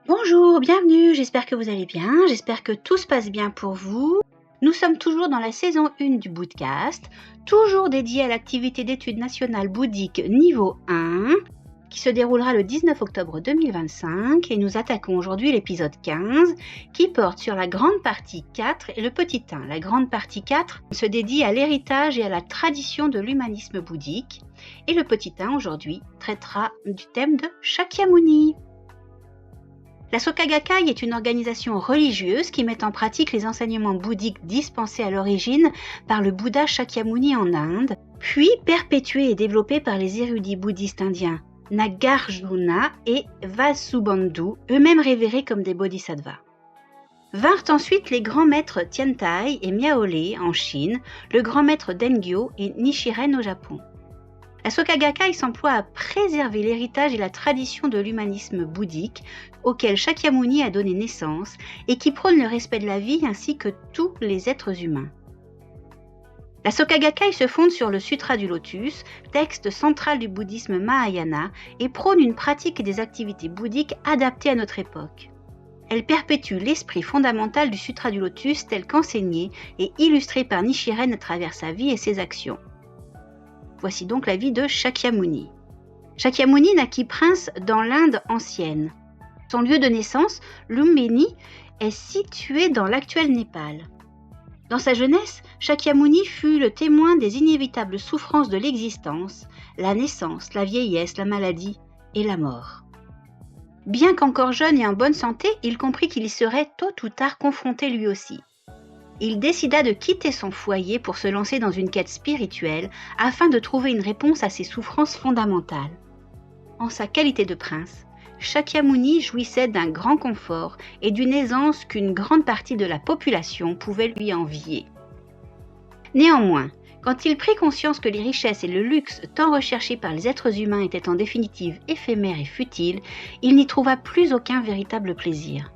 Bonjour, bienvenue, j'espère que vous allez bien, j'espère que tout se passe bien pour vous. Nous sommes toujours dans la saison 1 du Bootcast, toujours dédié à l'activité d'études nationales bouddhiques niveau 1, qui se déroulera le 19 octobre 2025, et nous attaquons aujourd'hui l'épisode 15, qui porte sur la grande partie 4 et le petit 1. La grande partie 4 se dédie à l'héritage et à la tradition de l'humanisme bouddhique, et le petit 1 aujourd'hui traitera du thème de Shakyamuni. La Soka Gakkai est une organisation religieuse qui met en pratique les enseignements bouddhiques dispensés à l'origine par le Bouddha Shakyamuni en Inde, puis perpétués et développés par les érudits bouddhistes indiens Nagarjuna et Vasubandhu, eux-mêmes révérés comme des bodhisattvas. Vinrent ensuite les grands maîtres Tiantai et Miaole en Chine, le grand maître Dengyo et Nichiren au Japon. La Soka Gakkai s'emploie à préserver l'héritage et la tradition de l'humanisme bouddhique auquel Shakyamuni a donné naissance et qui prône le respect de la vie ainsi que tous les êtres humains. La Soka Gakkai se fonde sur le Sutra du Lotus, texte central du bouddhisme Mahayana, et prône une pratique et des activités bouddhiques adaptées à notre époque. Elle perpétue l'esprit fondamental du Sutra du Lotus tel qu'enseigné et illustré par Nichiren à travers sa vie et ses actions. Voici donc la vie de Shakyamuni. Shakyamuni naquit prince dans l'Inde ancienne. Son lieu de naissance, Lumbini, est situé dans l'actuel Népal. Dans sa jeunesse, Shakyamuni fut le témoin des inévitables souffrances de l'existence, la naissance, la vieillesse, la maladie et la mort. Bien qu'encore jeune et en bonne santé, il comprit qu'il y serait tôt ou tard confronté lui aussi. Il décida de quitter son foyer pour se lancer dans une quête spirituelle afin de trouver une réponse à ses souffrances fondamentales. En sa qualité de prince, Shakyamuni jouissait d'un grand confort et d'une aisance qu'une grande partie de la population pouvait lui envier. Néanmoins, quand il prit conscience que les richesses et le luxe tant recherchés par les êtres humains étaient en définitive éphémères et futiles, il n'y trouva plus aucun véritable plaisir.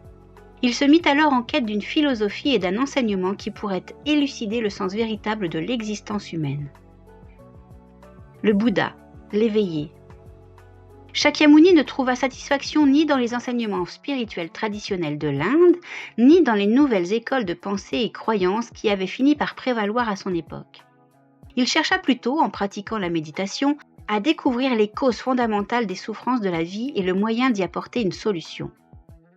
Il se mit alors en quête d'une philosophie et d'un enseignement qui pourrait élucider le sens véritable de l'existence humaine. Le Bouddha, l'éveillé. Shakyamuni ne trouva satisfaction ni dans les enseignements spirituels traditionnels de l'Inde, ni dans les nouvelles écoles de pensée et croyances qui avaient fini par prévaloir à son époque. Il chercha plutôt, en pratiquant la méditation, à découvrir les causes fondamentales des souffrances de la vie et le moyen d'y apporter une solution.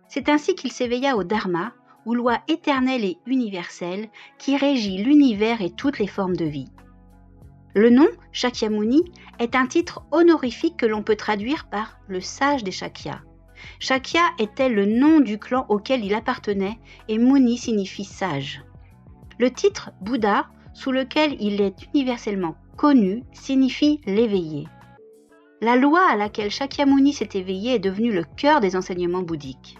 C'est ainsi qu'il s'éveilla au Dharma, ou loi éternelle et universelle, qui régit l'univers et toutes les formes de vie. Le nom, Shakyamuni, est un titre honorifique que l'on peut traduire par le sage des Shakyas. Shakya était le nom du clan auquel il appartenait et Muni signifie sage. Le titre Bouddha, sous lequel il est universellement connu, signifie l'éveillé. La loi à laquelle Shakyamuni s'est éveillé est devenue le cœur des enseignements bouddhiques.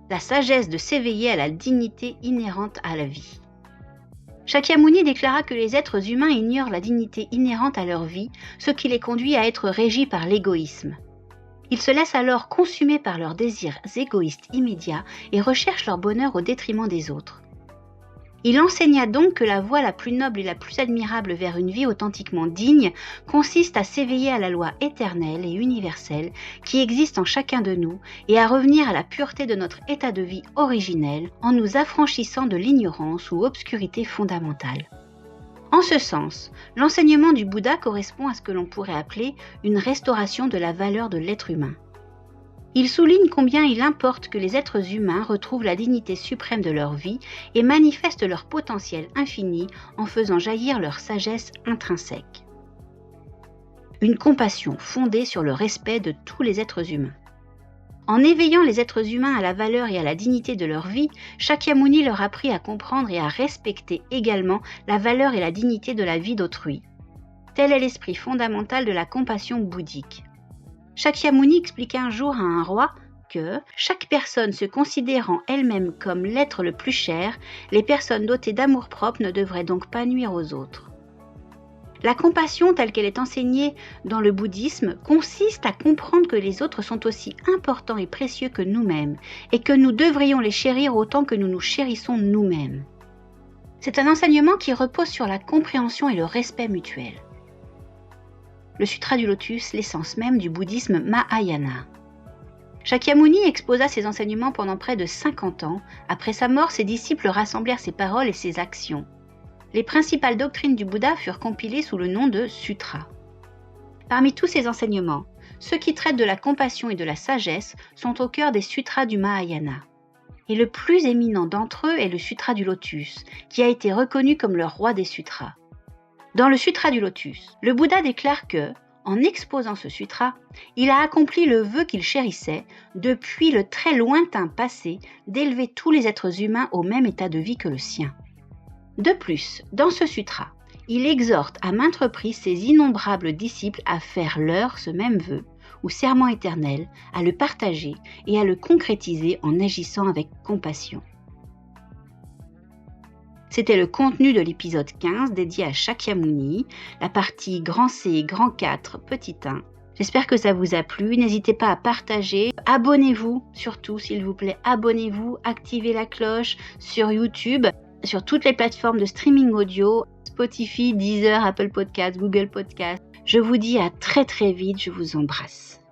La sagesse de s'éveiller à la dignité inhérente à la vie. Shakyamuni déclara que les êtres humains ignorent la dignité inhérente à leur vie, ce qui les conduit à être régis par l'égoïsme. Ils se laissent alors consumer par leurs désirs égoïstes immédiats et recherchent leur bonheur au détriment des autres. Il enseigna donc que la voie la plus noble et la plus admirable vers une vie authentiquement digne consiste à s'éveiller à la loi éternelle et universelle qui existe en chacun de nous et à revenir à la pureté de notre état de vie originel en nous affranchissant de l'ignorance ou obscurité fondamentale. En ce sens, l'enseignement du Bouddha correspond à ce que l'on pourrait appeler une restauration de la valeur de l'être humain. Il souligne combien il importe que les êtres humains retrouvent la dignité suprême de leur vie et manifestent leur potentiel infini en faisant jaillir leur sagesse intrinsèque. Une compassion fondée sur le respect de tous les êtres humains. En éveillant les êtres humains à la valeur et à la dignité de leur vie, Shakyamuni leur apprit à comprendre et à respecter également la valeur et la dignité de la vie d'autrui. Tel est l'esprit fondamental de la compassion bouddhique. Shakyamuni expliqua un jour à un roi que chaque personne se considérant elle-même comme l'être le plus cher, les personnes dotées d'amour-propre ne devraient donc pas nuire aux autres. La compassion telle qu'elle est enseignée dans le bouddhisme consiste à comprendre que les autres sont aussi importants et précieux que nous-mêmes et que nous devrions les chérir autant que nous nous chérissons nous-mêmes. C'est un enseignement qui repose sur la compréhension et le respect mutuel. Le Sutra du Lotus, l'essence même du bouddhisme Mahayana. Shakyamuni exposa ses enseignements pendant près de 50 ans. Après sa mort, ses disciples rassemblèrent ses paroles et ses actions. Les principales doctrines du Bouddha furent compilées sous le nom de sutras. Parmi tous ces enseignements, ceux qui traitent de la compassion et de la sagesse sont au cœur des sutras du Mahayana. Et le plus éminent d'entre eux est le Sutra du Lotus, qui a été reconnu comme le roi des sutras. Dans le Sutra du Lotus, le Bouddha déclare que, en exposant ce sutra, il a accompli le vœu qu'il chérissait depuis le très lointain passé d'élever tous les êtres humains au même état de vie que le sien. De plus, dans ce sutra, il exhorte à maintes reprises ses innombrables disciples à faire leur ce même vœu, ou serment éternel, à le partager et à le concrétiser en agissant avec compassion. C'était le contenu de l'épisode 15 dédié à Shakyamuni, la partie grand C, grand 4, petit 1. J'espère que ça vous a plu. N'hésitez pas à partager. Abonnez-vous, surtout s'il vous plaît. Abonnez-vous, activez la cloche sur YouTube, sur toutes les plateformes de streaming audio, Spotify, Deezer, Apple Podcasts, Google Podcasts. Je vous dis à très très vite. Je vous embrasse.